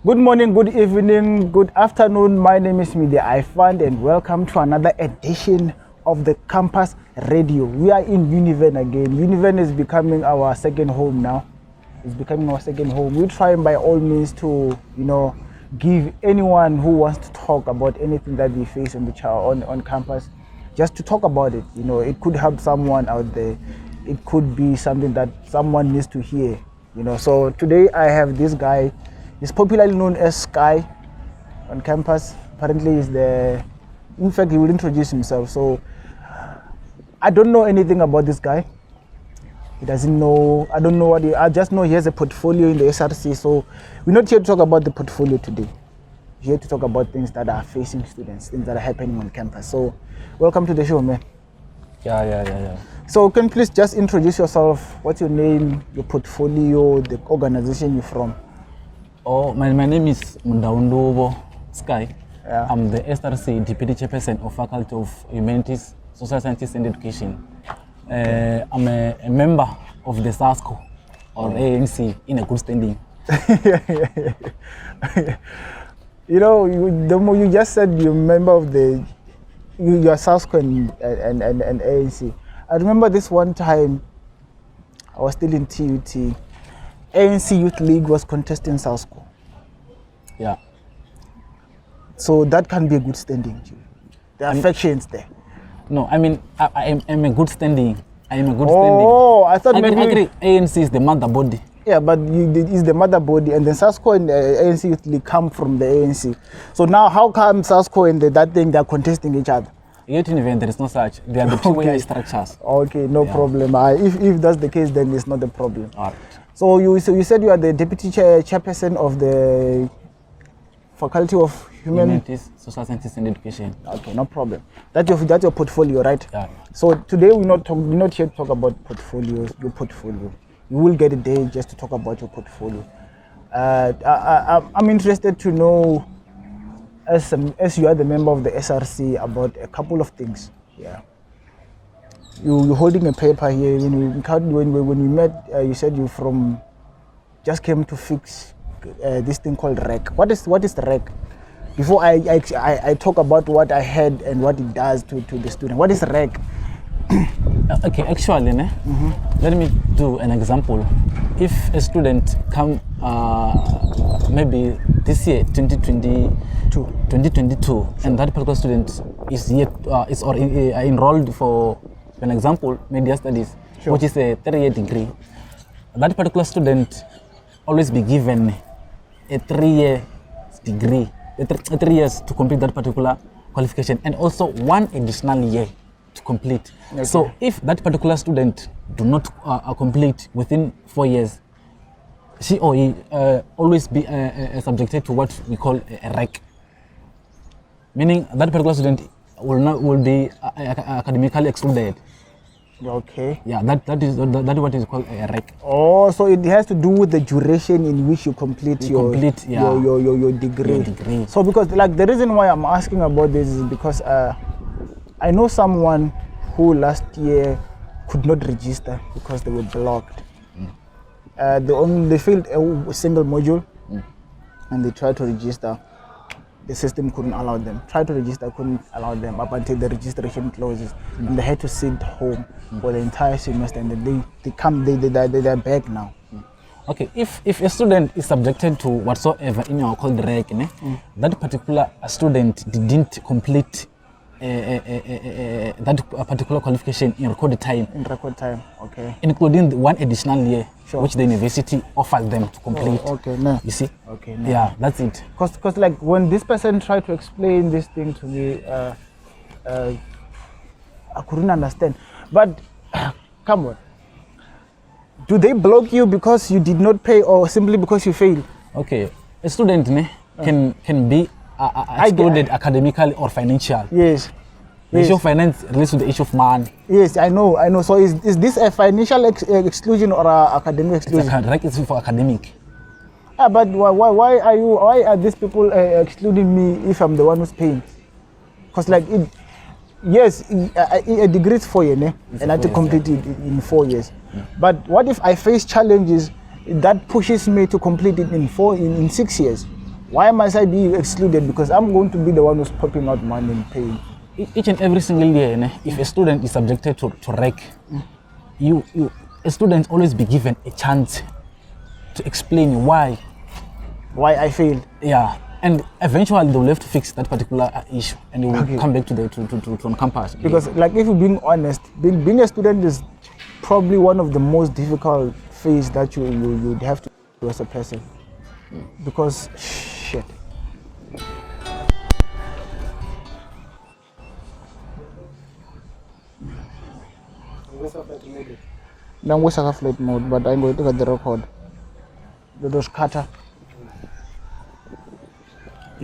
Good morning, good evening, good afternoon. My name is Media iFund and welcome to another edition of the Campus Radio. We are in Univen again. Univen is becoming our second home now. It's becoming our second home. We're trying by all means to, give anyone who wants to talk about anything that we face on campus, just to talk about it. It could help someone out there. It could be something that someone needs to hear. So today I have this guy. He's popularly known as Sky on campus. Apparently in fact, he will introduce himself. So I don't know anything about this guy. He doesn't know, I don't know I just know he has a portfolio in the SRC. So we're not here to talk about the portfolio today. We're here to talk about things that are facing students, things that are happening on campus. So welcome to the show, man. Yeah. So can you please just introduce yourself? What's your name, your portfolio, the organization you're from? Oh, my name is Mundaundobo Sky. Yeah. I'm the SRC Deputy Chairperson of Faculty of Humanities, Social Sciences and Education. I'm a member of the Sasco or ANC in a good standing. The more you just said you're a member of you're Sasco and ANC. I remember this one time I was still in TUT. ANC Youth League was contesting Sasco. Yeah. So that can be a good standing. The affections there. No, I mean, I'm a good standing. I am a good standing. Oh, I thought maybe... I agree, ANC is the mother body. Yeah, but it's the mother body, and then Sasco and the ANC Youth League come from the ANC. So now how come Sasco and that thing, they're contesting each other? Yet in event, there is no such. They are the two-way structures. Okay, no problem. If that's the case, then it's not a problem. All right. So you said you are the deputy chairperson of the Faculty of Humanities, Social Sciences and Education. Okay, no problem. That's your portfolio, right? Yeah. So today we're not here to talk about portfolios. Your portfolio. You will get a day just to talk about your portfolio. I'm interested to know, as you are the member of the SRC, about a couple of things. Yeah. You're holding a paper here. When we met, you said you just came to fix this thing called REC. What is the REC? Before I talk about what I had and what it does to the student, what is REC? Okay, actually, let me do an example. If a student come maybe this year, 2022, sure. And that particular student is enrolled for an example, media studies, sure. Which is a 3-year degree. That particular student always be given a 3-year degree, 3 years to complete that particular qualification, and also 1 additional year to complete. Okay. So if that particular student do not complete within 4 years, she or he always be subjected to what we call a REC. Meaning that particular student will be academically excluded. Okay. Yeah, that is what is called a REC. Oh, so it has to do with the duration in which you complete your degree. So because the reason why I'm asking about this is because I know someone who last year could not register because they were blocked. They failed a single module, and they tried to register. The system couldn't allow them. Tried to register, couldn't allow them up until the registration closes, and they had to sit home for the entire semester. And then they're back now. Okay, if a student is subjected to whatsoever in our called REC, that particular student didn't complete that particular qualification in record time. In record time, okay. Including the 1 additional year, sure. Which the university offers them to complete. Oh, okay, no. You see? Okay, no. Yeah, that's it. Because when this person tried to explain this thing to me, I couldn't understand. But come on. Do they block you because you did not pay or simply because you failed? Okay, a student can be excluded academically or financial. Yes. The issue of finance relates to the issue of money. Yes, I know. So is this a financial exclusion or an academic exclusion? It's for academic. But why are these people excluding me if I'm the one who's paying? Because yes, a degree is 4 years, and I have to complete it in 4 years. But what if I face challenges that pushes me to complete it in 6 years? Why must I be excluded? Because I'm going to be the one who's popping out money and paying. Each and every single year, if a student is subjected to REC, a student always be given a chance to explain why I failed. Yeah, and eventually they'll have to fix that particular issue, and they will come back to on campus. Because, like, if you're being honest, being a student is probably one of the most difficult phase that you'd have to do as a person. Because shit. Now we have flight mode, but I'm going to get the record. The cutter.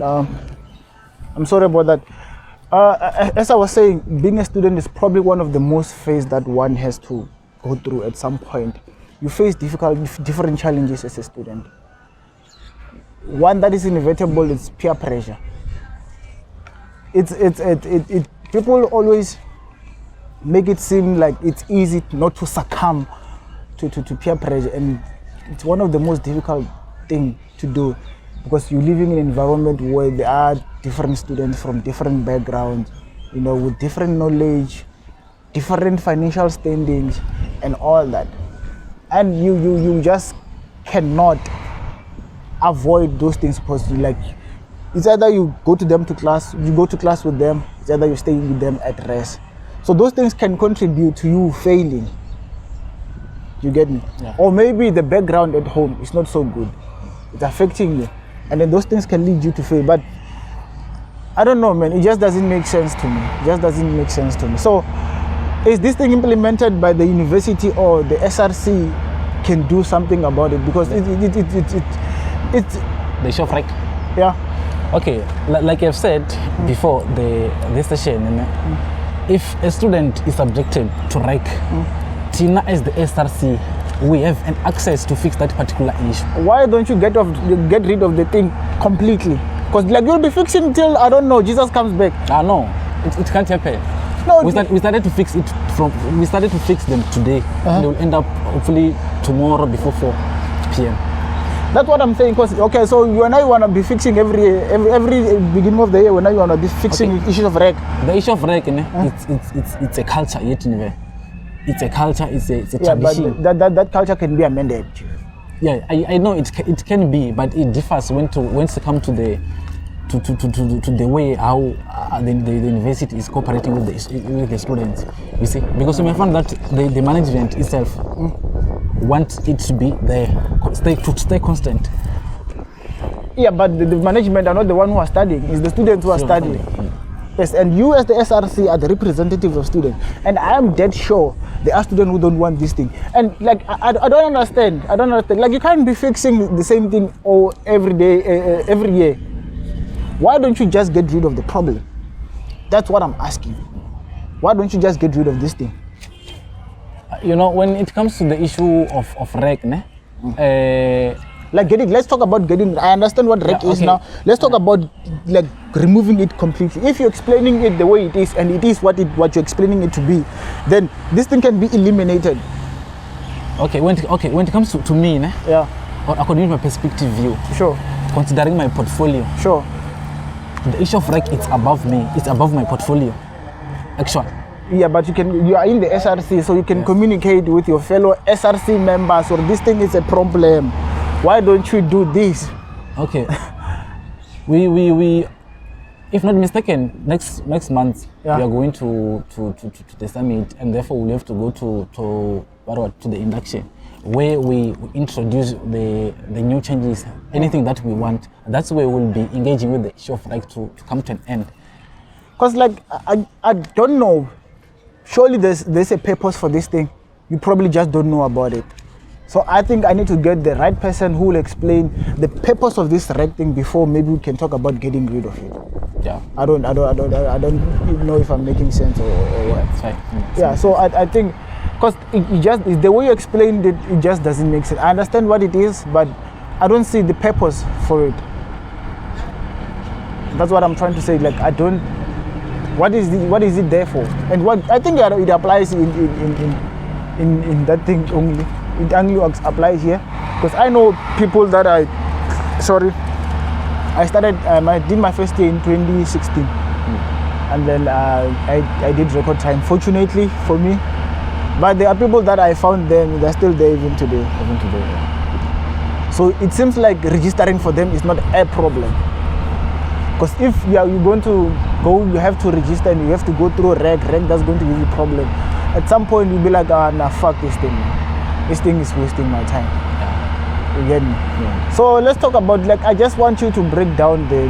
I'm sorry about that. As I was saying, being a student is probably one of the most phases that one has to go through at some point. You face different challenges as a student. One that is inevitable is peer pressure. People always make it seem like it's easy not to succumb to peer pressure, and it's one of the most difficult things to do, because you're living in an environment where there are different students from different backgrounds, with different knowledge, different financial standings, and all that. And you just cannot avoid those things, because it's either you go to class with them, it's either you stay with them at rest. So those things can contribute to you failing. You get me? Yeah. Or maybe the background at home is not so good. It's affecting you. And then those things can lead you to fail. But I don't know, man. It just doesn't make sense to me. So is this thing implemented by the university, or the SRC can do something about it? Because it's the issue of REC. Yeah. Okay, like I've said before this session, if a student is subjected to REC, Tina as the SRC, we have an access to fix that particular issue. Why don't you get rid of the thing completely? Because you'll be fixing till, I don't know, Jesus comes back. No, it can't happen. No, we started to fix them today, and they will end up hopefully tomorrow before 4 p.m. That's what I'm saying. Because so when I want to be fixing every beginning of the year, when I want to be fixing issues of REC. The issue of REC, it's a culture yet. It's a culture. It's a tradition. But that culture can be amended. Yeah, I know it can be, but it differs when it comes to the way how the university is cooperating with the students. You see, because you may find that the management itself wants it to be there, stay constant. Yeah, but the management are not the one who are studying. It's the students who are studying. Yes, and you as the SRC are the representatives of students. And I am dead sure there are students who don't want this thing. And I don't understand. Like, you can't be fixing the same thing every day, every year. Why don't you just get rid of the problem? That's what I'm asking. Why don't you just get rid of this thing? When it comes to the issue of REC, let's talk about getting. I understand what REC is now. Let's talk about removing it completely. If you're explaining it the way it is, and it is what you're explaining it to be, then this thing can be eliminated. Okay. When it comes to me, according to my perspective view, sure. Considering my portfolio, sure. The issue of REC, it's above me. It's above my portfolio, actually. Yeah, but you are in the SRC, so you can communicate with your fellow SRC members, or this thing is a problem. Why don't you do this? Okay. we if not mistaken, next month we are going to the summit, and therefore we'll have to go to the induction, where we introduce the new changes, anything that we want. That's where we'll be engaging with the issue of REC to come to an end. Because I don't know. Surely there's a purpose for this thing. You probably just don't know about it. So I think I need to get the right person who will explain the purpose of this REC thing before maybe we can talk about getting rid of it. Yeah. I don't know if I'm making sense or what. It's fine. Yeah. So I think, because it's the way you explained it, it just doesn't make sense. I understand what it is, but I don't see the purpose for it. That's what I'm trying to say. What is it there for? And what I think it applies in that thing only. It only applies here, because I know people that I started, I did my first year in 2016. And then I did record time, fortunately for me. But there are people that I found them, they're still there even today. Even today, yeah. So it seems like registering for them is not a problem. Because if you're going to go, you have to register and you have to go through reg, that's going to give you a problem. At some point you'll be like, nah, fuck this thing. This thing is wasting my time. Yeah. You get me? Yeah. So let's talk about, like, I just want you to break down the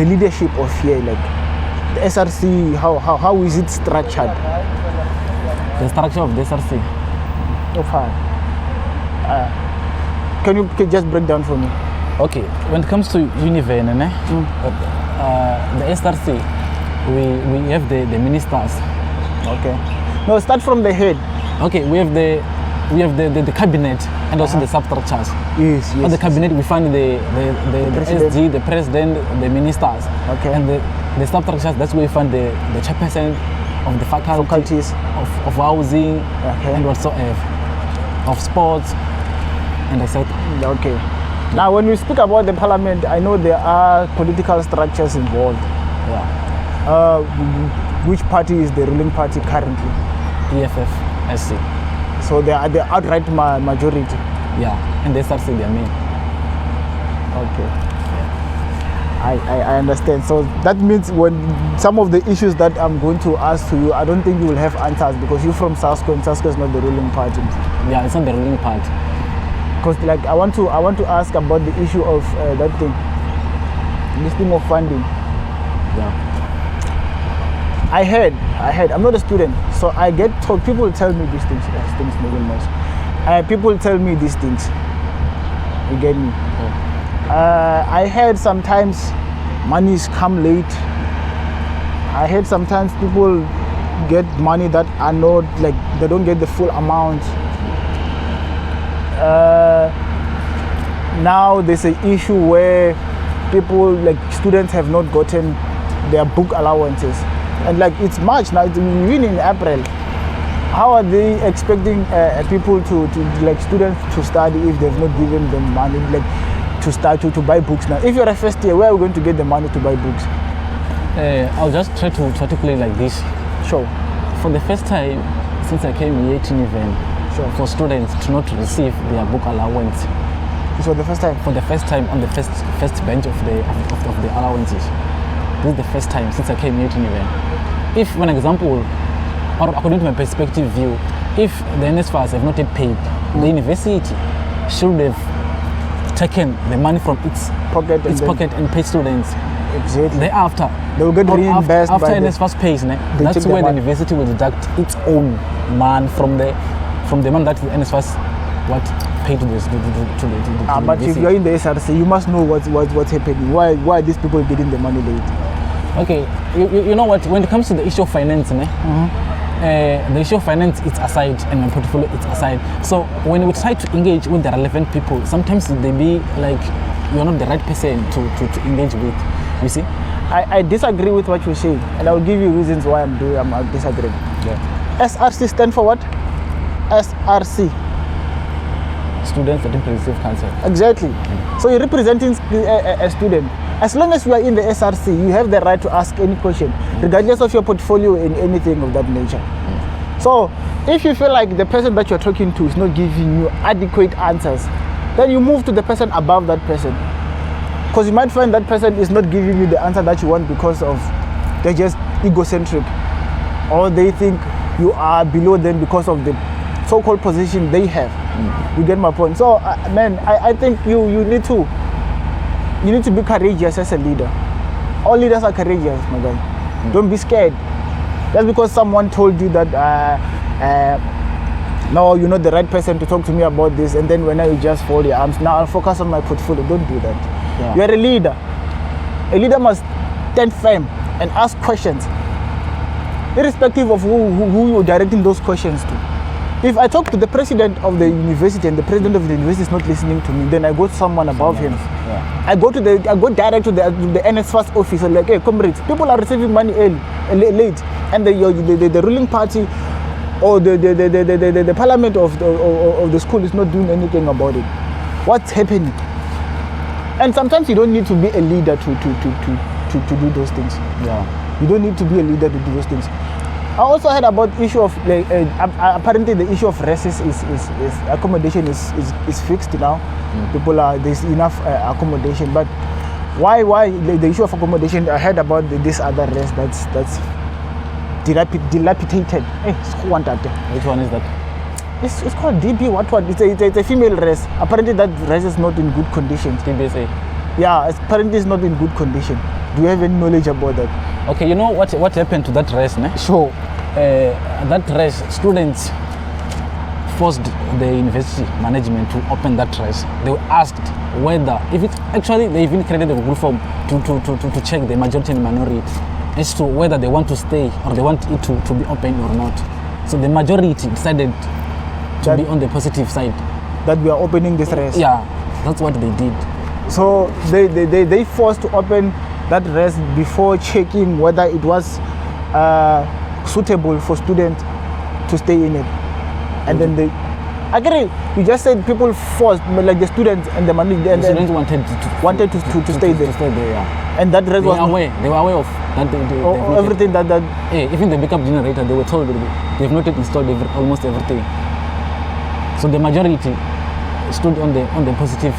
leadership of here, like the SRC, how is it structured? The structure of the SRC? So far. Can you just break down for me? Okay, when it comes to Univen, the SRC, we have the ministers. Okay. No, start from the head. Okay, we have the cabinet and also the substructures. Yes. On the cabinet we find the SG, the president, the ministers. Okay. And the substructures, that's where we find the chairperson of the faculties of housing, and whatsoever, of sports, and etc. Okay. Now, when we speak about the parliament, I know there are political structures involved. Yeah. Which party is the ruling party currently? EFF SC. So they are the outright majority. Yeah, and the SRC they are main. Okay. I understand. So that means when some of the issues that I'm going to ask to you, I don't think you will have answers because you're from Sasco and Sasco is not the ruling party. Yeah, it's not the ruling party. Because like I want to ask about the issue of that thing, this thing of funding. Yeah. I heard, I'm not a student, so I get told, people tell me these things, people tell me these things, you get me? Yeah. I heard sometimes monies come late. I heard sometimes people get money that are not, like, they don't get the full amount. Now there's an issue where people, like students, have not gotten their book allowances. And like it's March now, it's even in April. How are they expecting people to like students to study if they've not given them money, like to start to buy books now? If you're a first year, where are we going to get the money to buy books? I'll just try to articulate like this. Sure. For the first time since I came here to Univen, sure, for students to not receive their book allowance. So the first time? For the first time on the first bench of the allowances. This is the first time since I came here to Univen. If, for example, or according to my perspective view, if the NSFAS have not yet paid, the university should have taken the money from its pocket and paid students. Exactly. Thereafter, they will get reimbursed after NSFAS pays. That's where the university will deduct its own money from the money that the NSFAS paid to the but if you're in the SRC, you must know what's happening. Why are these people getting the money late? Okay, you know what? When it comes to the issue of finance, the issue of finance is aside and my portfolio is aside. So when we try to engage with the relevant people, sometimes they be like you're not the right person to engage with. You see? I disagree with what you say, and I will give you reasons why I'm disagreeing. Yeah. SRC stand for what? SRC. Students that didn't receive counsel. Exactly. So you're representing a student. As long as you are in the SRC, you have the right to ask any question, regardless of your portfolio and anything of that nature. So if you feel like the person that you're talking to is not giving you adequate answers, then you move to the person above that person. Because you might find that person is not giving you the answer that you want because of they're just egocentric, or they think you are below them because of the so-called position they have. You get my point? So, man, I think you need to be courageous as a leader. All leaders are courageous, my guy. Don't be scared. Just because someone told you that no, you're not the right person to talk to me about this, and then when you just fold your arms, now I'll focus on my portfolio. Don't do that. Yeah. You're a leader. A leader must stand firm and ask questions, irrespective of who you're directing those questions to. If I talk to the president of the university and the president of the university is not listening to me, then I go to someone above him. Yeah. I go direct to the NSFAS office and like, hey, comrades, people are receiving money late, and the ruling party or the parliament of the school is not doing anything about it. what's happening. And sometimes you don't need to be a leader to do those things. Yeah. You don't need to be a leader to do those things. I also heard about issue of apparently the issue of races is accommodation is fixed now. People are, there's enough accommodation, but why the issue of accommodation? I heard about this other race that's dilapidated. Which one is that? It's called DB. What? It's a female race. Apparently that race is not in good condition. TBSA. Yeah, apparently it's not in good condition. Do you have any knowledge about that? Okay, you know what happened to that race, ne? Sure. That race, students forced the university management to open that race. They were asked whether, if it actually, they even created a Google form to check the majority and minority as to whether they want to stay or they want it to be open or not. So the majority decided to be on the positive side. That we are opening this race. Yeah, that's what they did. So they forced to open that race before checking whether it was suitable for students to stay in it. And then they agree. You just said people forced, like the students and the money. The students wanted to stay there. To stay there, yeah. And that race was aware. They were aware of that. Everything that. Hey, even the backup generator, they were told they've not yet installed almost everything. So the majority stood on the positive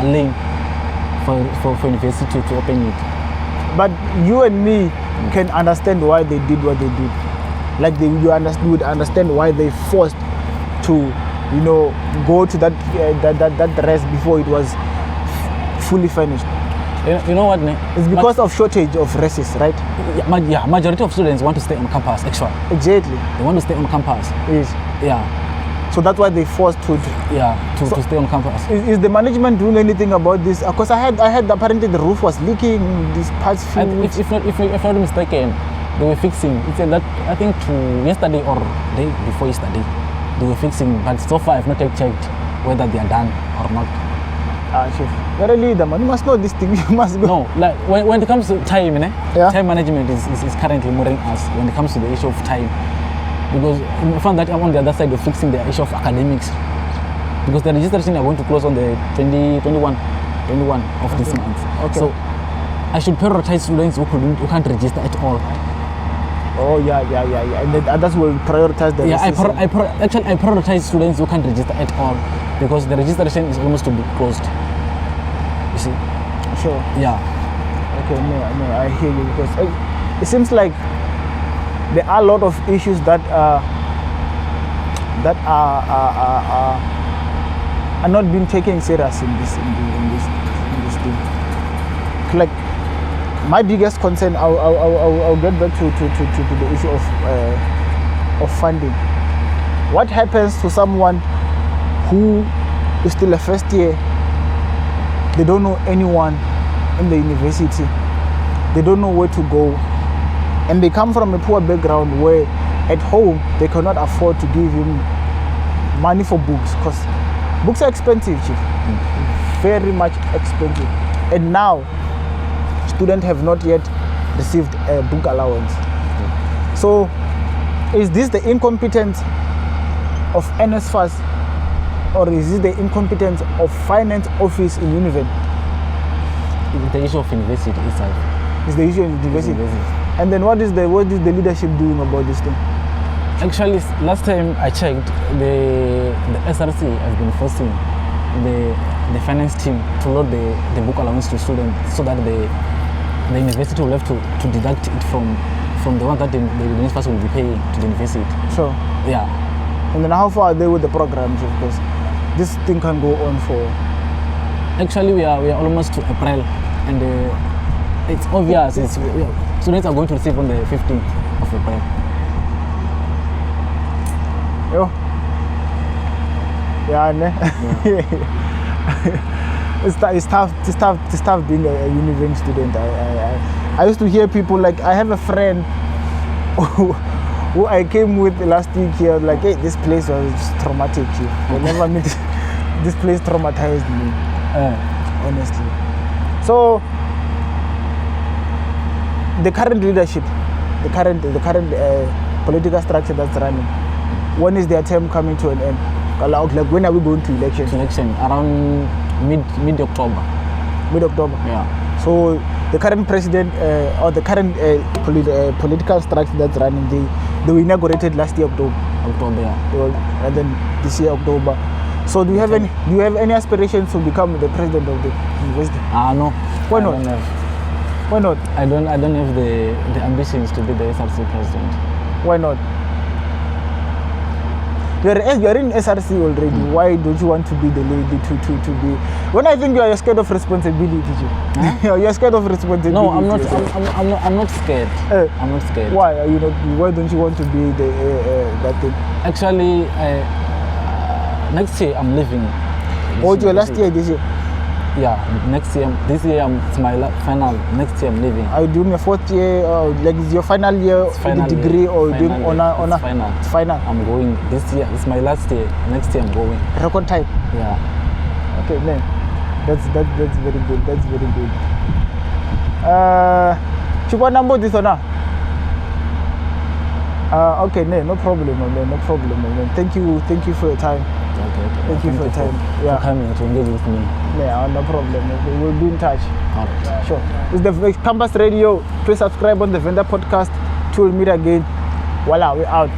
lane for university to open it. But you and me can understand why they did what they did. Like you would understand why they forced to, go to that rest before it was fully finished. You know what? It's because of shortage of races, right? Yeah, majority of students want to stay on campus. Actually, exactly. They want to stay on campus. Yes. Yeah. So that's why they forced to stay on campus. Is the management doing anything about this? Because I heard apparently the roof was leaking these past few weeks. If not mistaken, they were fixing. It's that I think yesterday or day before yesterday, they were fixing. But so far, I've not yet checked whether they are done or not. Chef, you're a leader, man. You must know this thing. You must go. No, like when it comes to time, time management is currently mooring us when it comes to the issue of time. Because I found that I'm on the other side of fixing the issue of academics. Because the registration are going to close on the 21 of this month. Okay. So I should prioritize students who can't register at all. Oh yeah. And then others will prioritize the actually I prioritize students who can't register at all because the registration is almost to be closed. You see? Sure. Yeah. Okay, no, I hear you because it seems like there are a lot of issues that are not being taken serious in this thing. Like my biggest concern, I'll get back to the issue of funding. What happens to someone who is still a first year? They don't know anyone in the university. They don't know where to go. And they come from a poor background where at home they cannot afford to give him money for books because books are expensive, Chief. Very much expensive. And now students have not yet received a book allowance. So is this the incompetence of NSFAS or is this the incompetence of finance office in Univen? It's the issue of university itself. It's the issue of university. And then what is the leadership doing about this thing? Actually, last time I checked, the SRC has been forcing the finance team to load the book allowance to students so that the university will have to deduct it from the one that the university will be paying to the university. Sure. Yeah. And then how far are they with the programs? Because this thing can go on for... Actually, we are almost to April, and it's obvious. Students are going to receive on the 15th of April. Yo. Yeah, ne? It's tough being a Univen student. I used to hear people like, I have a friend who I came with last week here, like, hey, this place was traumatic. I never met this place traumatized me, honestly. So the current leadership, the current political structure that's running, when is their term coming to an end? Like when are we going to election? Election around mid-October. Mid-October. Yeah. So the current president or the current political structure that's running, they were inaugurated last year October. Yeah. And then this year October. So do you have any aspirations to become the president of the university? No. Why not? Why not? I don't have the ambitions to be the SRC president. Why not? You're in SRC already. Why don't you want to be the lady to be? When I think you're scared of responsibility, huh? You're scared of responsibility. No, I'm not. I'm not scared. I'm not scared. Why are you not? Why don't you want to be the that thing? Actually, next year I'm leaving. Oh, your last year, this year? Yeah, next year. This year it's my final. Next year I'm leaving. Are you doing your fourth year? Like is your final year of the degree, year, or doing honor? Final. It's final. I'm going this year. It's my last year. Next year I'm going. Record time. Yeah. Okay, man. That's very good. That's very good. Chupa number this or not? Okay, no problem, man. No problem, man. Thank you for your time. Okay. Thank you for your time. For coming to engage with me. Yeah, no problem. We'll be in touch. All right. Sure. It's the Campus Radio. Please subscribe on the Vendor Podcast. Till we meet again. Voila, we're out.